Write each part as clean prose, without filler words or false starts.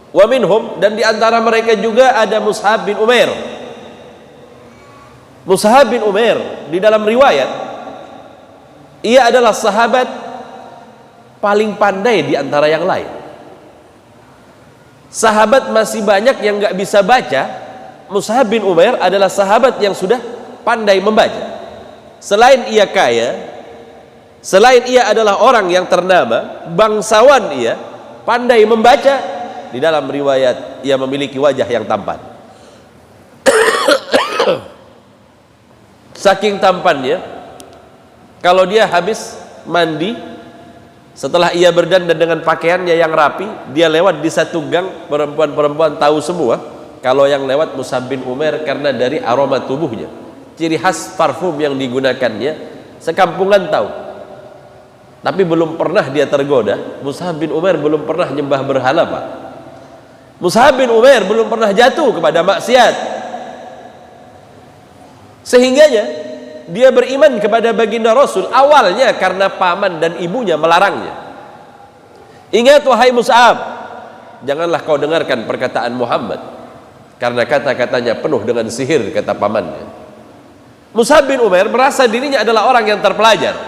Wa minhum, dan di antara mereka juga ada Mus'ab bin Umair. Mus'ab bin Umair di dalam riwayat, ia adalah sahabat paling pandai di antara yang lain. Sahabat masih banyak yang nggak bisa baca, Mus'ab bin Umair adalah sahabat yang sudah pandai membaca. Selain ia kaya, selain ia adalah orang yang ternama, bangsawan ia, pandai membaca. Di dalam riwayat ia memiliki wajah yang tampan. Saking tampannya, kalau dia habis mandi, setelah ia berdandan dengan pakaiannya yang rapi, dia lewat di satu gang, perempuan-perempuan tahu semua kalau yang lewat Mus'ab bin Umair karena dari aroma tubuhnya, ciri khas parfum yang digunakannya, sekampungan tahu. Tapi belum pernah dia tergoda. Mus'ab bin Umair belum pernah nyembah berhala, Pak. Mus'ab bin Umair belum pernah jatuh kepada maksiat, sehingganya dia beriman kepada baginda Rasul awalnya karena paman dan ibunya melarangnya. Ingat wahai Mus'ab, janganlah kau dengarkan perkataan Muhammad, karena kata-katanya penuh dengan sihir, kata pamannya. Mus'ab bin Umair merasa dirinya adalah orang yang terpelajar.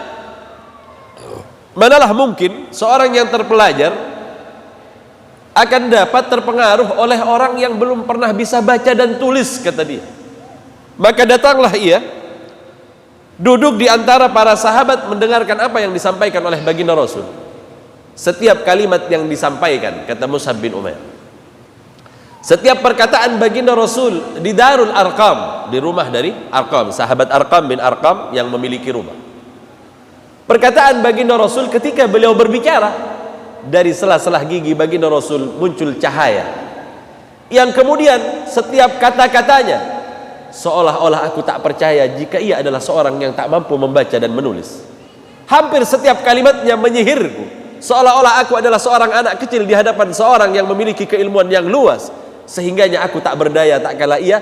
Manalah mungkin seorang yang terpelajar akan dapat terpengaruh oleh orang yang belum pernah bisa baca dan tulis, kata dia. Maka datanglah ia, duduk di antara para sahabat mendengarkan apa yang disampaikan oleh baginda Rasul. Setiap kalimat yang disampaikan, kata Mus'ab bin Umair, setiap perkataan baginda Rasul di Darul Arqam, di rumah dari Arqam, sahabat Arqam bin Arqam yang memiliki rumah. Perkataan baginda Rasul ketika beliau berbicara, dari sela-sela gigi baginda Rasul muncul cahaya yang kemudian setiap kata-katanya seolah-olah aku tak percaya jika ia adalah seorang yang tak mampu membaca dan menulis. Hampir setiap kalimatnya menyihirku, seolah-olah aku adalah seorang anak kecil di hadapan seorang yang memiliki keilmuan yang luas, sehingganya aku tak berdaya tak kala ia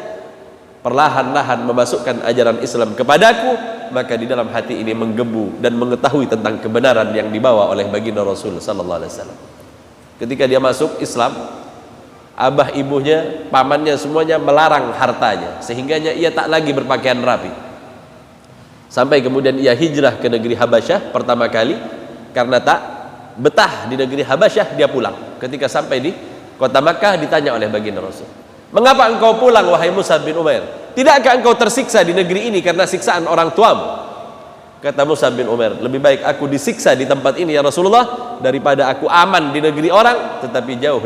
perlahan-lahan memasukkan ajaran Islam kepadaku. Maka di dalam hati ini menggebu dan mengetahui tentang kebenaran yang dibawa oleh baginda Rasul sallallahu alaihi wasallam. Ketika dia masuk Islam, abah ibunya, pamannya semuanya melarang hartanya, sehingganya ia tak lagi berpakaian rapi. Sampai kemudian ia hijrah ke negeri Habasyah pertama kali, karena tak betah di negeri Habasyah dia pulang. Ketika sampai di kota Makkah ditanya oleh baginda Rasul, "Mengapa engkau pulang wahai Mus'ab bin Umair? Tidakkah engkau tersiksa di negeri ini karena siksaan orang tuamu?" Kata Mus'ab bin Umair, "Lebih baik aku disiksa di tempat ini ya Rasulullah, daripada aku aman di negeri orang tetapi jauh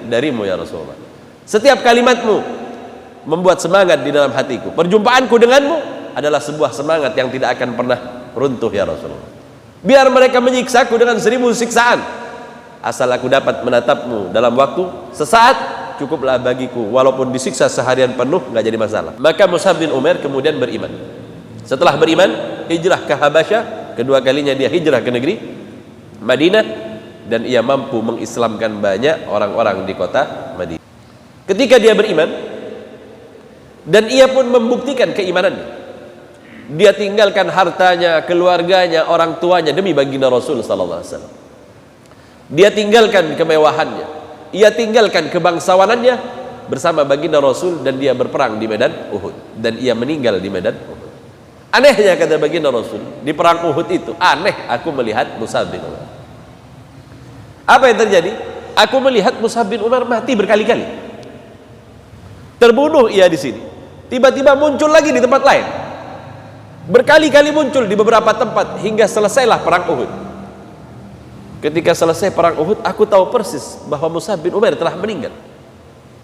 darimu ya Rasulullah. Setiap kalimatmu membuat semangat di dalam hatiku. Perjumpaanku denganmu adalah sebuah semangat yang tidak akan pernah runtuh ya Rasulullah. Biar mereka menyiksaku dengan 1000 siksaan, asal aku dapat menatapmu dalam waktu sesaat, cukuplah bagiku, walaupun disiksa seharian penuh nggak jadi masalah." Maka Mus'ab bin Umair kemudian beriman. Setelah beriman, hijrah ke Habasyah, kedua kalinya dia hijrah ke negeri Madinah, dan ia mampu mengislamkan banyak orang-orang di kota Madinah. Ketika dia beriman dan ia pun membuktikan keimanannya, dia tinggalkan hartanya, keluarganya, orang tuanya demi baginda Rasul sallallahu alaihi wasallam. Dia tinggalkan kemewahannya, ia tinggalkan kebangsawanannya bersama baginda Rasul, dan dia berperang di medan Uhud, dan ia meninggal di medan Uhud. Anehnya, kata baginda Rasul, di perang Uhud itu aneh aku melihat Mus'ab bin Umair. Apa yang terjadi? Aku melihat Mus'ab bin Umair mati berkali-kali. Terbunuh ia di sini, tiba-tiba muncul lagi di tempat lain, berkali-kali muncul di beberapa tempat hingga selesailah perang Uhud. Ketika selesai perang Uhud, aku tahu persis bahwa Mus'ab bin Umair telah meninggal.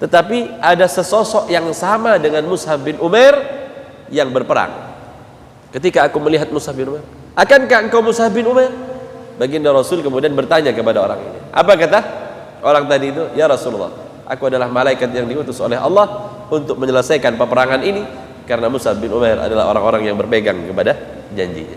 Tetapi ada sesosok yang sama dengan Mus'ab bin Umair yang berperang. Ketika aku melihat Mus'ab bin Umair, "Akankah engkau Mus'ab bin Umair?" Baginda Rasul kemudian bertanya kepada orang ini. Apa kata orang tadi itu? "Ya Rasulullah, aku adalah malaikat yang diutus oleh Allah untuk menyelesaikan peperangan ini, karena Mus'ab bin Umair adalah orang-orang yang berpegang kepada janjinya."